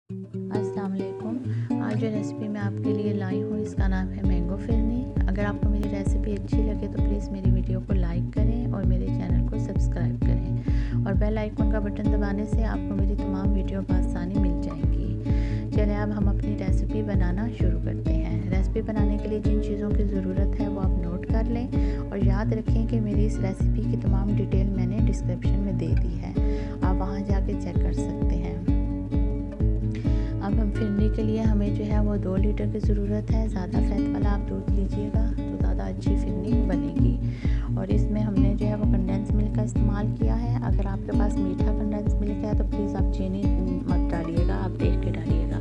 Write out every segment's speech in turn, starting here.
अस्सलाम वालेकुम। आज जो रेसिपी मैं आपके लिए लाई हूँ इसका नाम है मैंगो फिरनी। अगर आपको मेरी रेसिपी अच्छी लगे तो प्लीज़ मेरी वीडियो को लाइक करें और मेरे चैनल को सब्सक्राइब करें और बेल आइकन का बटन दबाने से आपको मेरी तमाम वीडियो बआसानी मिल जाएंगी। चलिए अब हम अपनी रेसिपी बनाना शुरू करते हैं। रेसिपी बनाने के लिए जिन चीज़ों की ज़रूरत है वो आप नोट कर लें और याद रखें कि मेरी इस रेसिपी की तमाम डिटेल मैंने डिस्क्रिप्शन में दे दी है, आप वहाँ जाके चेक कर सकते हैं। अब हम फिरनी के लिए हमें जो है वो 2 लीटर की ज़रूरत है। ज़्यादा फैट वाला आप दूध लीजिएगा तो ज़्यादा अच्छी फिरनी बनेगी। और इसमें हमने जो है वो कंडेंस मिल्क का इस्तेमाल किया है। अगर आपके पास मीठा कंडेंस मिल्क है तो प्लीज़ आप चीनी मत डालिएगा, आप देख के डालिएगा।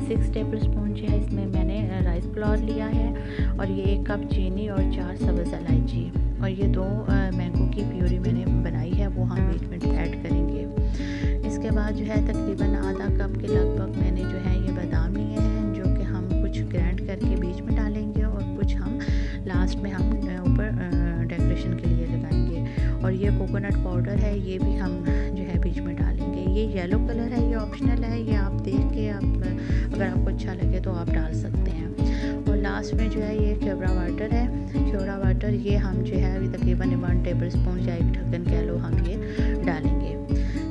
6 टेबल स्पून जो है इसमें मैंने राइस फ्लोर लिया है और ये 1 कप चीनी और 4 सब्ज़ इलायची और ये 2 मैंगो की प्यूरी मैंने बनाई है, वो हम बीच में ऐड करेंगे। इसके बाद जो है तकरीबन आधा कप के लगभग मैंने जो है ये बादाम लिए हैं, जो कि हम कुछ ग्राइंड करके बीच में डालेंगे और कुछ हम लास्ट में हम ऊपर डेकोरेशन के लिए लगाएंगे। और ये कोकोनट पाउडर है, ये भी हम जो है बीच में डालेंगे। ये येलो कलर है, ये ऑप्शनल है, ये आप देख के आप अगर आपको अच्छा लगे तो आप डाल सकते हैं। और लास्ट में जो है ये केवड़ा वाटर है। केवड़ा वाटर ये हम जो है अभी तकरीबन 1 टेबल स्पून या 1 ढक्कन कह लो हम ये डालेंगे।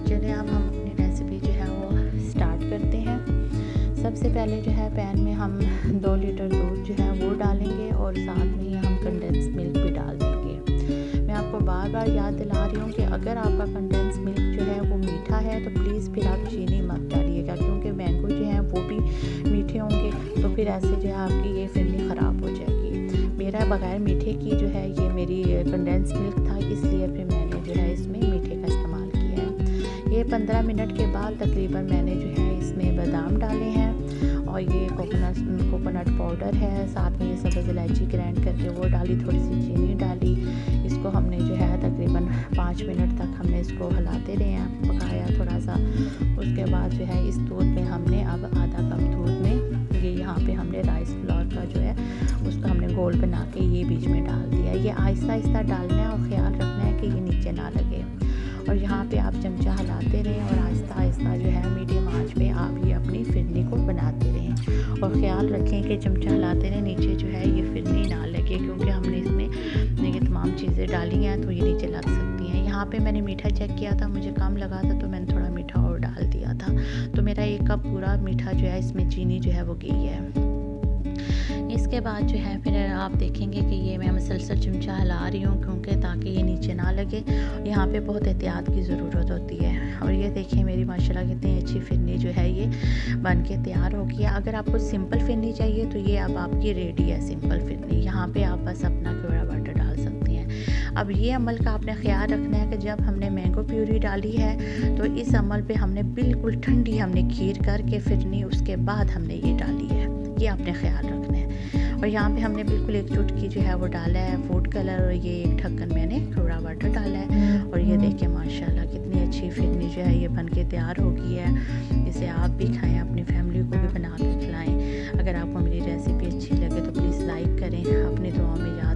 चलिए अब हम अपनी रेसिपी जो है वो स्टार्ट करते हैं। सबसे पहले जो है पैन में हम 2 लीटर दूध जो है वो डालेंगे और साथ में ही हम कंडेंस मिल्क भी डाल देंगे। मैं आपको बार बार याद दिला रही हूँ कि अगर आपका कंडेंस मिल्क जो है वो मीठा है तो प्लीज़ फिर आप चीनी मत डालिएगा, क्योंकि मैंगो जो है वो भी मीठे होंगे तो फिर ऐसे जो है आपकी ये फिरनी ख़राब हो जाएगी। मेरा बग़ैर मीठे की जो है ये मेरी कंडेंस मिल्क था, इसलिए फिर मैंने जो है इसमें मीठे का इस्तेमाल किया है। ये 15 मिनट के बाद तकरीबन मैंने जो है इसमें बादाम डाले हैं और ये कोकोनट पाउडर है, साथ में ये सब्ज़ इलायची ग्राइंड करके वो डाली, थोड़ी सी चीनी डाली। इसको हमने जो है तकरीबन 5 मिनट तक हमने इसको हिलाते रहे हैं, पकाया थोड़ा सा। उसके बाद जो है इस दूध में हमने अब आधा कप दूध में ये यहाँ पे हमने राइस फ्लोर का जो है उसको हमने गोल बना के ये बीच में डाल दिया। ये आहिस्ता आहिस्ता डालना है और ख़्याल रखना है कि ये नीचे ना लगे। और यहाँ पे आप चमचा हिलाते रहें और आहिस्ता आहिस्ता जो है मीडियम आंच पे आप ये अपनी फिरनी को बनाते रहें और ख़्याल रखें कि चमचा हिलाते रहें, नीचे जो है ये फिरनी ना लगे, क्योंकि हमने इसमें ये तमाम चीज़ें डाली हैं तो ये नीचे लग सकती हैं। यहाँ पे मैंने मीठा चेक किया था, मुझे कम लगा था तो मैंने थोड़ा मीठा और डाल दिया था, तो मेरा 1 कप पूरा मीठा जो है इसमें चीनी जो है वो गई है। इसके बाद जो है फिर आप देखेंगे कि ये मैं मुसलसल चमचा हिला रही हूँ, क्योंकि ताकि ये नीचे ना लगे। यहाँ पे बहुत एहतियात की ज़रूरत होती है। और ये देखिए मेरी माशाल्लाह कितनी अच्छी फिरनी जो है ये बन के तैयार हो गई है। अगर आपको सिंपल फिरनी चाहिए तो ये अब आपकी रेडी है सिंपल फिरनी। यहाँ पे आप बस अपना केवड़ा वाटर डाल सकते हैं। अब ये अमल का आपने ख्याल रखना है कि जब हमने मैंगो प्यूरी डाली है तो इस अमल पे हमने बिल्कुल ठंडी हमने खीर करके फिरनी उसके बाद हमने ये डाली है, ये आपने ख्याल रखना है। और यहाँ पे हमने बिल्कुल 1 चुटकी जो है वो डाला है फूड कलर और ये 1 ढक्कन मैंने केवड़ा वाटर डाला है। और ये देखिए माशाल्लाह कितनी अच्छी फिरनी जो है ये बन के तैयार हो गई है। इसे आप भी खाएं, अपनी फैमिली को भी बना के खिलाएं। अगर आपको मेरी रेसिपी अच्छी लगे तो प्लीज़ लाइक करें, अपनी दुआओं में याद